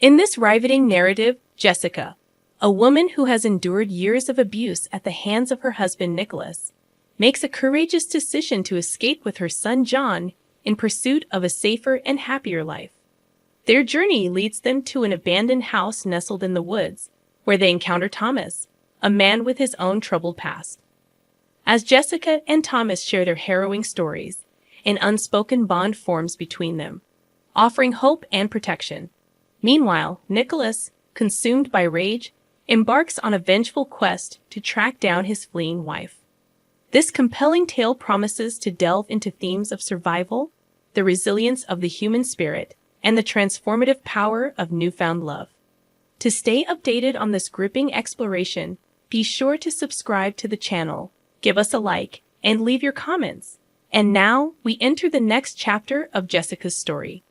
In this riveting narrative, Jessica, a woman who has endured years of abuse at the hands of her husband Nicholas, makes a courageous decision to escape with her son John in pursuit of a safer and happier life. Their journey leads them to an abandoned house nestled in the woods, where they encounter Thomas, a man with his own troubled past. As Jessica and Thomas share their harrowing stories, an unspoken bond forms between them, offering hope and protection. Meanwhile, Nicholas, consumed by rage, embarks on a vengeful quest to track down his fleeing wife. This compelling tale promises to delve into themes of survival, the resilience of the human spirit, and the transformative power of newfound love. To stay updated on this gripping exploration, be sure to subscribe to the channel, give us a like, and leave your comments. And now, we enter the next chapter of Jessica's story.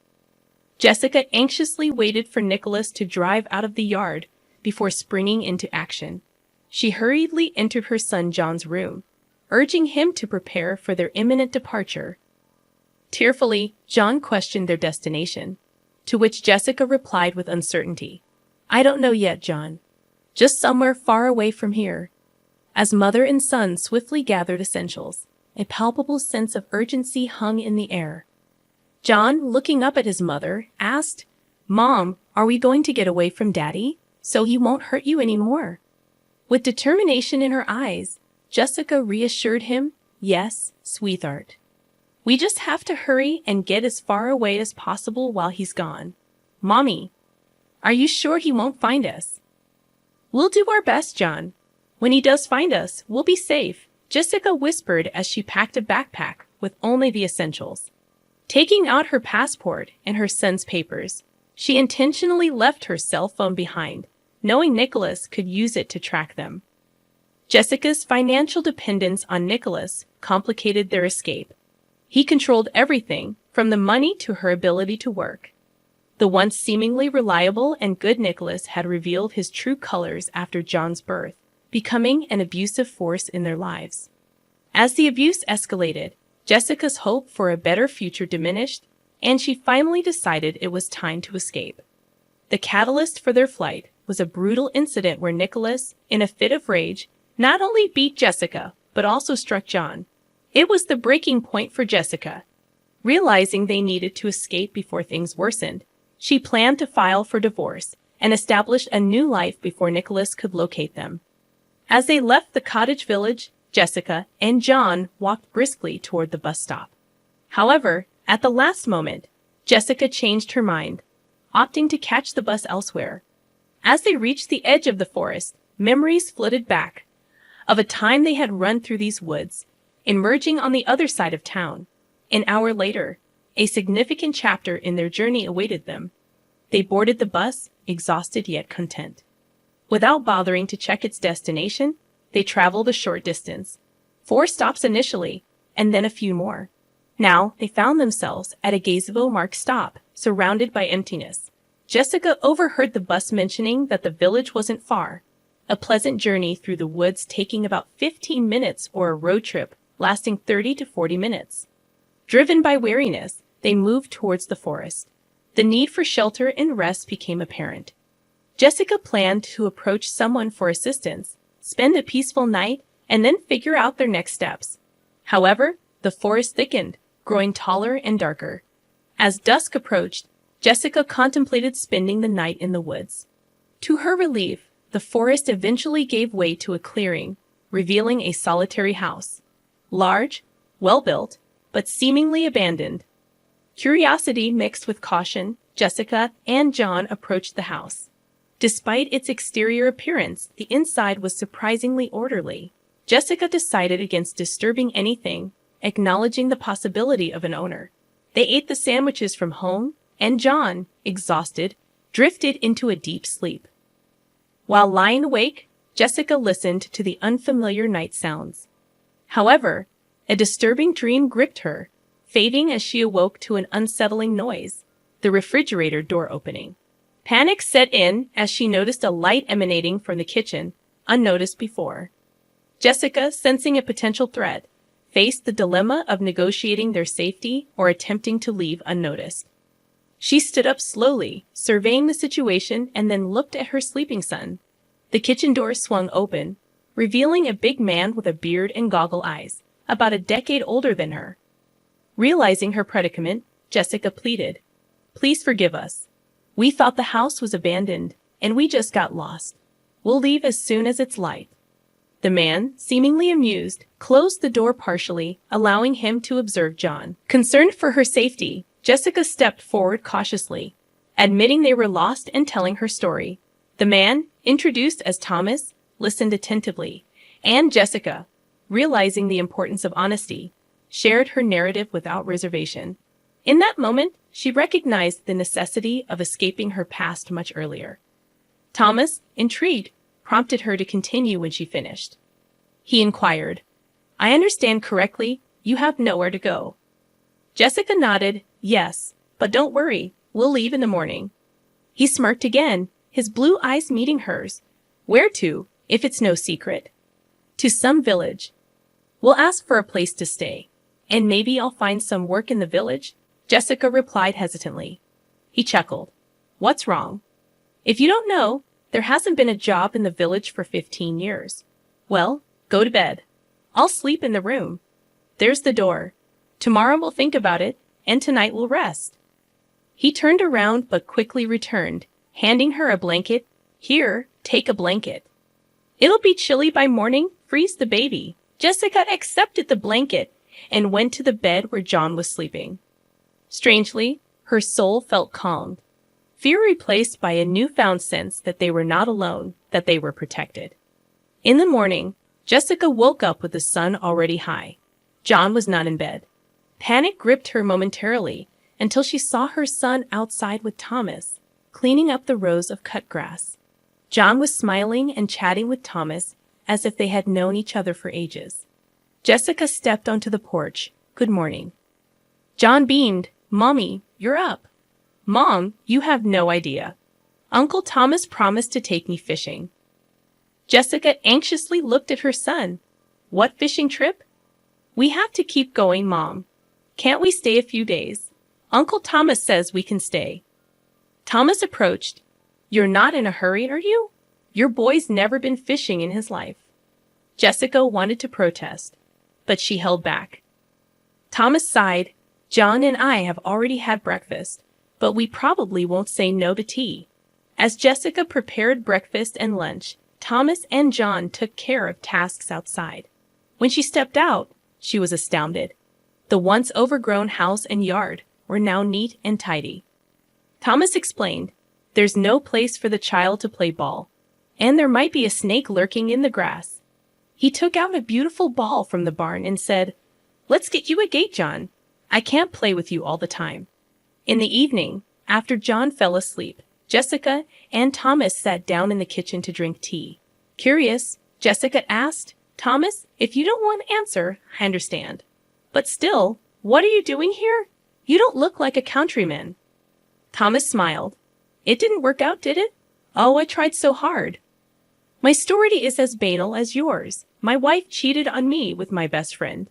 Jessica anxiously waited for Nicholas to drive out of the yard before springing into action. She hurriedly entered her son John's room, urging him to prepare for their imminent departure. Tearfully, John questioned their destination, to which Jessica replied with uncertainty. "I don't know yet, John. Just somewhere far away from here." As mother and son swiftly gathered essentials, a palpable sense of urgency hung in the air. John, looking up at his mother, asked, "Mom, are we going to get away from Daddy, so he won't hurt you anymore?" With determination in her eyes, Jessica reassured him, "Yes, sweetheart. We just have to hurry and get as far away as possible while he's gone." "Mommy, are you sure he won't find us?" "We'll do our best, John. When he does find us, we'll be safe," Jessica whispered as she packed a backpack with only the essentials. Taking out her passport and her son's papers, she intentionally left her cell phone behind, knowing Nicholas could use it to track them. Jessica's financial dependence on Nicholas complicated their escape. He controlled everything, from the money to her ability to work. The once seemingly reliable and good Nicholas had revealed his true colors after John's birth, becoming an abusive force in their lives. As the abuse escalated, Jessica's hope for a better future diminished, and she finally decided it was time to escape. The catalyst for their flight was a brutal incident where Nicholas, in a fit of rage, not only beat Jessica, but also struck John. It was the breaking point for Jessica. Realizing they needed to escape before things worsened, she planned to file for divorce and establish a new life before Nicholas could locate them. As they left the cottage village, Jessica and John walked briskly toward the bus stop. However, at the last moment, Jessica changed her mind, opting to catch the bus elsewhere. As they reached the edge of the forest, memories flooded back of a time they had run through these woods, emerging on the other side of town. An hour later, a significant chapter in their journey awaited them. They boarded the bus, exhausted yet content. Without bothering to check its destination, they traveled a short distance. 4 stops initially, and then a few more. Now, they found themselves at a gazebo-marked stop, surrounded by emptiness. Jessica overheard the bus mentioning that the village wasn't far, a pleasant journey through the woods taking about 15 minutes or a road trip lasting 30 to 40 minutes. Driven by weariness, they moved towards the forest. The need for shelter and rest became apparent. Jessica planned to approach someone for assistance, spend a peaceful night, and then figure out their next steps. However, the forest thickened, growing taller and darker. As dusk approached, Jessica contemplated spending the night in the woods. To her relief, the forest eventually gave way to a clearing, revealing a solitary house. Large, well-built, but seemingly abandoned. Curiosity mixed with caution, Jessica and John approached the house. Despite its exterior appearance, the inside was surprisingly orderly. Jessica decided against disturbing anything, acknowledging the possibility of an owner. They ate the sandwiches from home, and John, exhausted, drifted into a deep sleep. While lying awake, Jessica listened to the unfamiliar night sounds. However, a disturbing dream gripped her, fading as she awoke to an unsettling noise, the refrigerator door opening. Panic set in as she noticed a light emanating from the kitchen, unnoticed before. Jessica, sensing a potential threat, faced the dilemma of negotiating their safety or attempting to leave unnoticed. She stood up slowly, surveying the situation, and then looked at her sleeping son. The kitchen door swung open, revealing a big man with a beard and goggle eyes, about a decade older than her. Realizing her predicament, Jessica pleaded, "Please forgive us. We thought the house was abandoned, and we just got lost. We'll leave as soon as it's light." The man, seemingly amused, closed the door partially, allowing him to observe John. Concerned for her safety, Jessica stepped forward cautiously, admitting they were lost and telling her story. The man, introduced as Thomas, listened attentively, and Jessica, realizing the importance of honesty, shared her narrative without reservation. In that moment, she recognized the necessity of escaping her past much earlier. Thomas, intrigued, prompted her to continue when she finished. He inquired, "I understand correctly, you have nowhere to go." Jessica nodded, "Yes, but don't worry, we'll leave in the morning." He smirked again, his blue eyes meeting hers. "Where to, if it's no secret?" "To some village. We'll ask for a place to stay, and maybe I'll find some work in the village," Jessica replied hesitantly. He chuckled. "What's wrong? If you don't know, there hasn't been a job in the village for 15 years. Well, go to bed. I'll sleep in the room. There's the door. Tomorrow we'll think about it, and tonight we'll rest." He turned around but quickly returned, handing her a blanket. "Here, take a blanket. It'll be chilly by morning, freeze the baby." Jessica accepted the blanket and went to the bed where John was sleeping. Strangely, her soul felt calmed. Fear replaced by a newfound sense that they were not alone, that they were protected. In the morning, Jessica woke up with the sun already high. John was not in bed. Panic gripped her momentarily until she saw her son outside with Thomas, cleaning up the rows of cut grass. John was smiling and chatting with Thomas as if they had known each other for ages. Jessica stepped onto the porch. "Good morning." John beamed. "Mommy, you're up." "Mom, you have no idea. Uncle Thomas promised to take me fishing." Jessica anxiously looked at her son. "What fishing trip?" "We have to keep going, Mom. Can't we stay a few days? Uncle Thomas says we can stay." Thomas approached. "You're not in a hurry, are you? Your boy's never been fishing in his life." Jessica wanted to protest, but she held back. Thomas sighed. "John and I have already had breakfast, but we probably won't say no to tea." As Jessica prepared breakfast and lunch, Thomas and John took care of tasks outside. When she stepped out, she was astounded. The once overgrown house and yard were now neat and tidy. Thomas explained, "There's no place for the child to play ball, and there might be a snake lurking in the grass." He took out a beautiful ball from the barn and said, "Let's get you a gate, John. I can't play with you all the time." In the evening, after John fell asleep, Jessica and Thomas sat down in the kitchen to drink tea. Curious, Jessica asked, "Thomas, if you don't want to answer, I understand. But still, what are you doing here? You don't look like a countryman." Thomas smiled. "It didn't work out, did it? Oh, I tried so hard. My story is as banal as yours. My wife cheated on me with my best friend."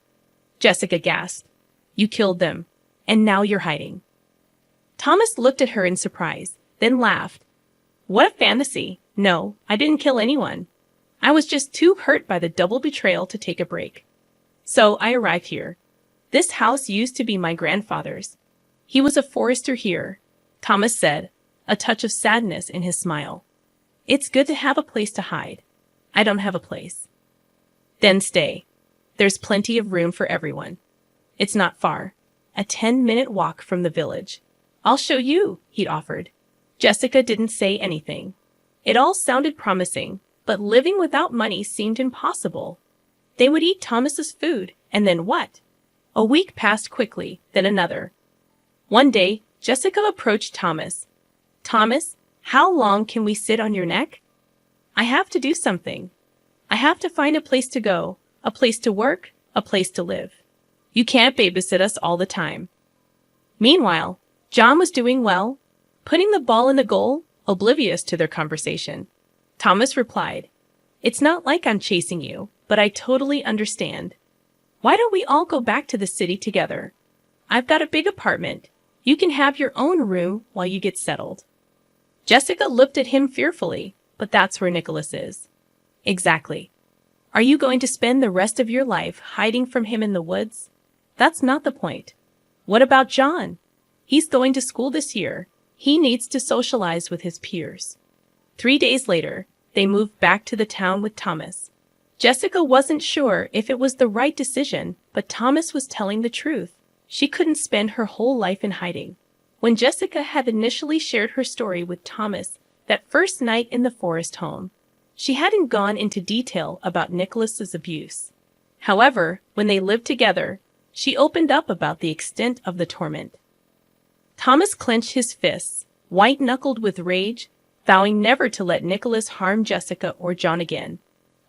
Jessica gasped. "You killed them, and now you're hiding." Thomas looked at her in surprise, then laughed. "What a fantasy. No, I didn't kill anyone. I was just too hurt by the double betrayal to take a break. So I arrived here. This house used to be my grandfather's. He was a forester here," Thomas said, a touch of sadness in his smile. "It's good to have a place to hide. I don't have a place." "Then stay. There's plenty of room for everyone. It's not far. A 10-minute walk from the village. I'll show you," he'd offered. Jessica didn't say anything. It all sounded promising, but living without money seemed impossible. They would eat Thomas's food, and then what? A week passed quickly, then another. One day, Jessica approached Thomas. "Thomas, how long can we sit on your neck? I have to do something. I have to find a place to go, a place to work, a place to live. You can't babysit us all the time." Meanwhile, John was doing well, putting the ball in the goal, oblivious to their conversation. Thomas replied, "It's not like I'm chasing you, but I totally understand. Why don't we all go back to the city together? I've got a big apartment. You can have your own room while you get settled." Jessica looked at him fearfully, but that's where Nicholas is. Exactly. Are you going to spend the rest of your life hiding from him in the woods? That's not the point. What about John? He's going to school this year. He needs to socialize with his peers. 3 days later, they moved back to the town with Thomas. Jessica wasn't sure if it was the right decision, but Thomas was telling the truth. She couldn't spend her whole life in hiding. When Jessica had initially shared her story with Thomas that first night in the forest home, she hadn't gone into detail about Nicholas's abuse. However, when they lived together, she opened up about the extent of the torment. Thomas clenched his fists, white-knuckled with rage, vowing never to let Nicholas harm Jessica or John again.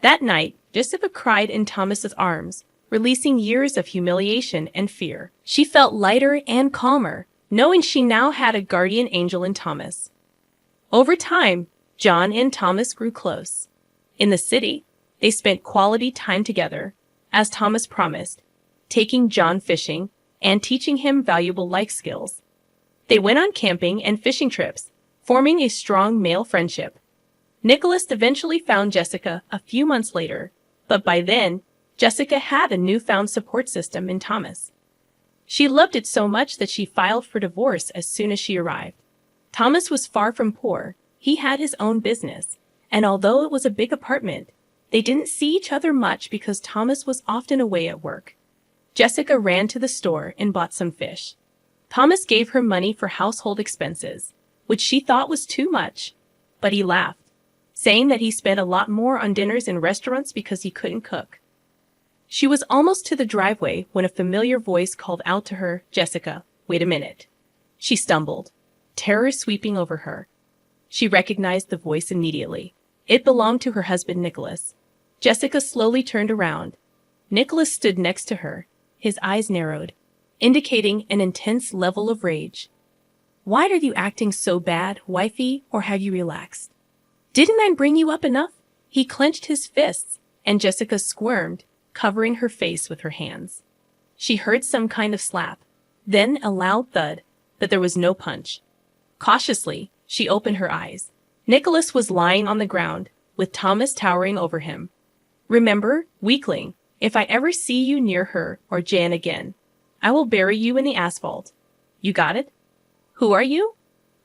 That night, Jessica cried in Thomas's arms, releasing years of humiliation and fear. She felt lighter and calmer, knowing she now had a guardian angel in Thomas. Over time, John and Thomas grew close. In the city, they spent quality time together, as Thomas promised, taking John fishing and teaching him valuable life skills. They went on camping and fishing trips, forming a strong male friendship. Nicholas eventually found Jessica a few months later, but by then, Jessica had a newfound support system in Thomas. She loved it so much that she filed for divorce as soon as she arrived. Thomas was far from poor. He had his own business, and although it was a big apartment, they didn't see each other much because Thomas was often away at work. Jessica ran to the store and bought some fish. Thomas gave her money for household expenses, which she thought was too much, but he laughed, saying that he spent a lot more on dinners in restaurants because he couldn't cook. She was almost to the driveway when a familiar voice called out to her, "Jessica, wait a minute." She stumbled, terror sweeping over her. She recognized the voice immediately. It belonged to her husband, Nicholas. Jessica slowly turned around. Nicholas stood next to her, his eyes narrowed, indicating an intense level of rage. "Why are you acting so bad, wifey, or have you relaxed? Didn't I bring you up enough?" He clenched his fists, and Jessica squirmed, covering her face with her hands. She heard some kind of slap, then a loud thud, but there was no punch. Cautiously, she opened her eyes. Nicholas was lying on the ground, with Thomas towering over him. "Remember, weakling, if I ever see you near her or Jan again, I will bury you in the asphalt. You got it? Who are you?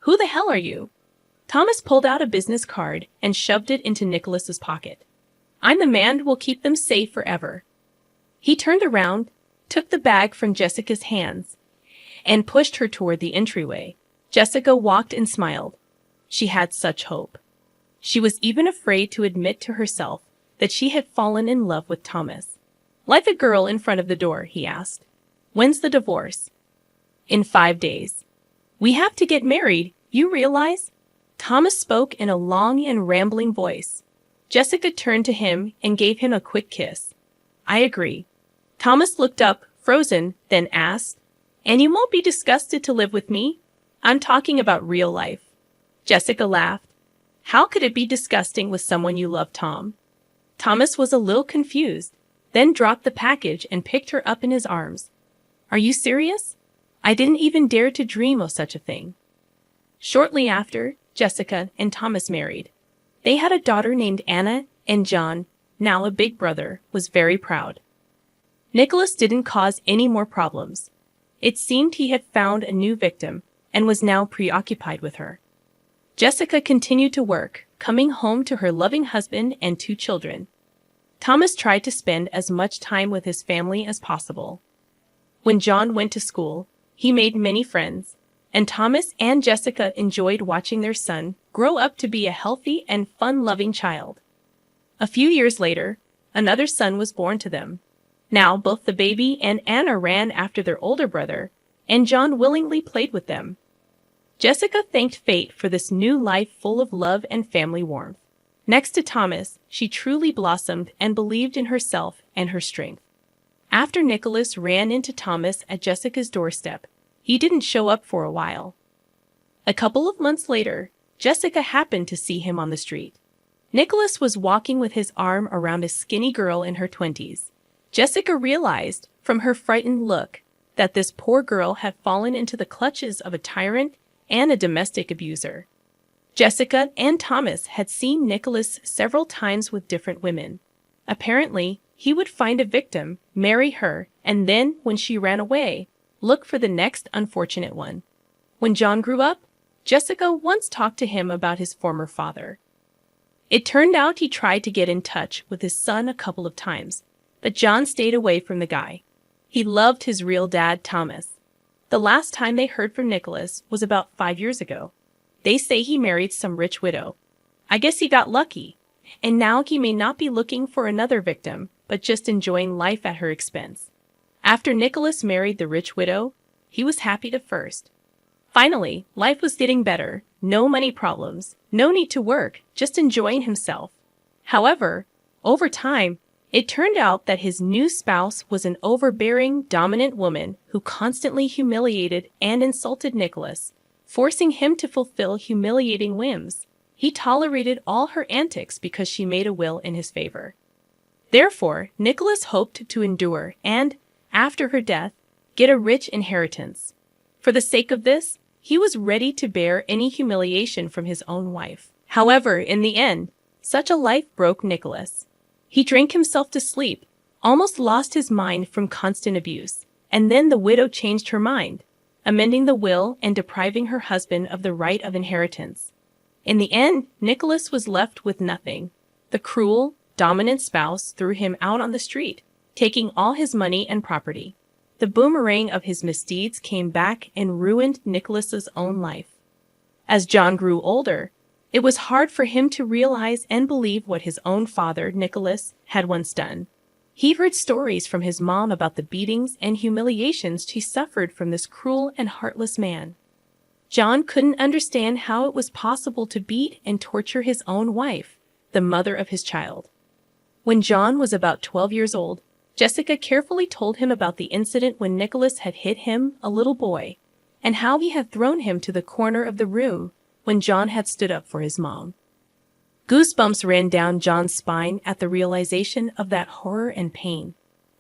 Who the hell are you?" Thomas pulled out a business card and shoved it into Nicholas's pocket. "I'm the man who will keep them safe forever." He turned around, took the bag from Jessica's hands, and pushed her toward the entryway. Jessica walked and smiled. She had such hope. She was even afraid to admit to herself that she had fallen in love with Thomas. "Like the girl in front of the door," he asked. "When's the divorce?" "In 5 days. We have to get married, you realize?" Thomas spoke in a long and rambling voice. Jessica turned to him and gave him a quick kiss. "I agree." Thomas looked up, frozen, then asked, "And you won't be disgusted to live with me? I'm talking about real life." Jessica laughed. "How could it be disgusting with someone you love, Tom?" Thomas was a little confused, then dropped the package and picked her up in his arms. "Are you serious? I didn't even dare to dream of such a thing." Shortly after, Jessica and Thomas married. They had a daughter named Anna, and John, now a big brother, was very proud. Nicholas didn't cause any more problems. It seemed he had found a new victim and was now preoccupied with her. Jessica continued to work, coming home to her loving husband and 2 children. Thomas tried to spend as much time with his family as possible. When John went to school, he made many friends, and Thomas and Jessica enjoyed watching their son grow up to be a healthy and fun-loving child. A few years later, another son was born to them. Now both the baby and Anna ran after their older brother, and John willingly played with them. Jessica thanked fate for this new life full of love and family warmth. Next to Thomas, she truly blossomed and believed in herself and her strength. After Nicholas ran into Thomas at Jessica's doorstep, he didn't show up for a while. A couple of months later, Jessica happened to see him on the street. Nicholas was walking with his arm around a skinny girl in her 20s. Jessica realized, from her frightened look, that this poor girl had fallen into the clutches of a tyrant and a domestic abuser. Jessica and Thomas had seen Nicholas several times with different women. Apparently, he would find a victim, marry her, and then, when she ran away, look for the next unfortunate one. When John grew up, Jessica once talked to him about his former father. It turned out he tried to get in touch with his son a couple of times, but John stayed away from the guy. He loved his real dad, Thomas. The last time they heard from Nicholas was about 5 years ago. They say he married some rich widow. I guess he got lucky, and now he may not be looking for another victim, but just enjoying life at her expense. After Nicholas married the rich widow, he was happy at first. Finally, life was getting better, no money problems, no need to work, just enjoying himself. However, over time, it turned out that his new spouse was an overbearing, dominant woman who constantly humiliated and insulted Nicholas, forcing him to fulfill humiliating whims. He tolerated all her antics because she made a will in his favor. Therefore, Nicholas hoped to endure and, after her death, get a rich inheritance. For the sake of this, he was ready to bear any humiliation from his own wife. However, in the end, such a life broke Nicholas. He drank himself to sleep, almost lost his mind from constant abuse, and then the widow changed her mind, amending the will and depriving her husband of the right of inheritance. In the end, Nicholas was left with nothing. The cruel, dominant spouse threw him out on the street, taking all his money and property. The boomerang of his misdeeds came back and ruined Nicholas's own life. As John grew older, it was hard for him to realize and believe what his own father, Nicholas, had once done. He heard stories from his mom about the beatings and humiliations she suffered from this cruel and heartless man. John couldn't understand how it was possible to beat and torture his own wife, the mother of his child. When John was about 12 years old, Jessica carefully told him about the incident when Nicholas had hit him, a little boy, and how he had thrown him to the corner of the room when John had stood up for his mom. Goosebumps ran down John's spine at the realization of that horror and pain.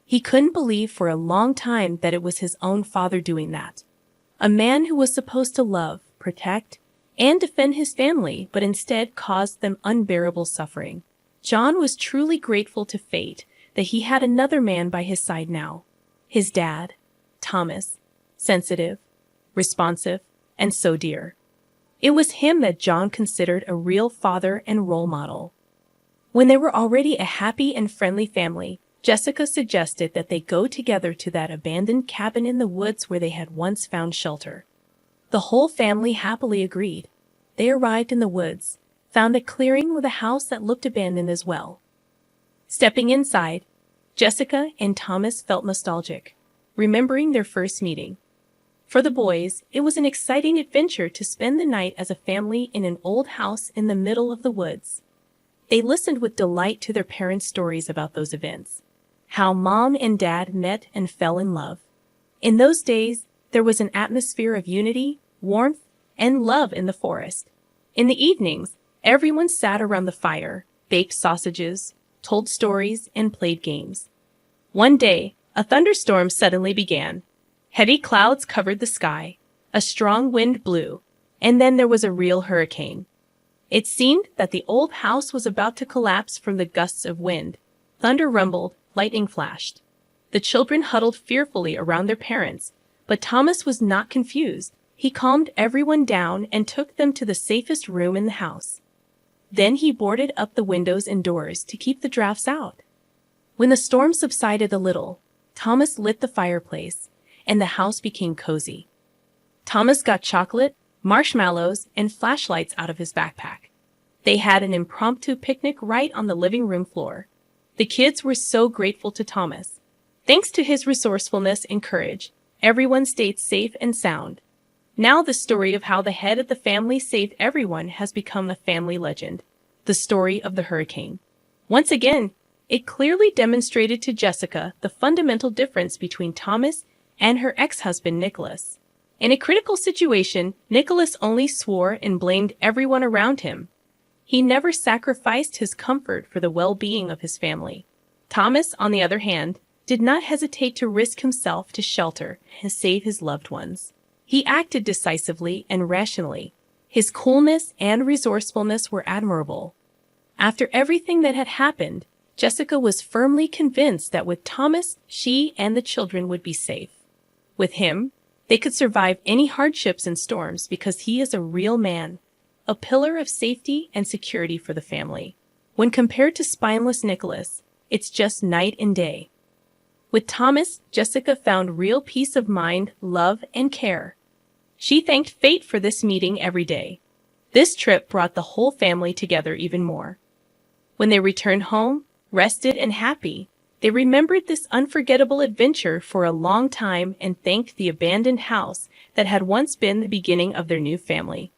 He couldn't believe for a long time that it was his own father doing that. A man who was supposed to love, protect, and defend his family, but instead caused them unbearable suffering. John was truly grateful to fate that he had another man by his side now. His dad, Thomas, sensitive, responsive, and so dear. It was him that John considered a real father and role model. When they were already a happy and friendly family, Jessica suggested that they go together to that abandoned cabin in the woods where they had once found shelter. The whole family happily agreed. They arrived in the woods, found a clearing with a house that looked abandoned as well. Stepping inside, Jessica and Thomas felt nostalgic, remembering their first meeting. For the boys, it was an exciting adventure to spend the night as a family in an old house in the middle of the woods. They listened with delight to their parents' stories about those events, how Mom and Dad met and fell in love. In those days, there was an atmosphere of unity, warmth, and love in the forest. In the evenings, everyone sat around the fire, baked sausages, told stories, and played games. One day, a thunderstorm suddenly began. Heavy clouds covered the sky, a strong wind blew, and then there was a real hurricane. It seemed that the old house was about to collapse from the gusts of wind. Thunder rumbled, lightning flashed. The children huddled fearfully around their parents, but Thomas was not confused. He calmed everyone down and took them to the safest room in the house. Then he boarded up the windows and doors to keep the drafts out. When the storm subsided a little, Thomas lit the fireplace, and the house became cozy. Thomas got chocolate, marshmallows, and flashlights out of his backpack. They had an impromptu picnic right on the living room floor. The kids were so grateful to Thomas. Thanks to his resourcefulness and courage, everyone stayed safe and sound. Now the story of how the head of the family saved everyone has become a family legend. The story of the hurricane. Once again, it clearly demonstrated to Jessica the fundamental difference between Thomas and her ex-husband Nicholas. In a critical situation, Nicholas only swore and blamed everyone around him. He never sacrificed his comfort for the well-being of his family. Thomas, on the other hand, did not hesitate to risk himself to shelter and save his loved ones. He acted decisively and rationally. His coolness and resourcefulness were admirable. After everything that had happened, Jessica was firmly convinced that with Thomas, she and the children would be safe. With him, they could survive any hardships and storms because he is a real man, a pillar of safety and security for the family. When compared to spineless Nicholas, it's just night and day. With Thomas, Jessica found real peace of mind, love, and care. She thanked fate for this meeting every day. This trip brought the whole family together even more. When they returned home, rested and happy, they remembered this unforgettable adventure for a long time and thanked the abandoned house that had once been the beginning of their new family.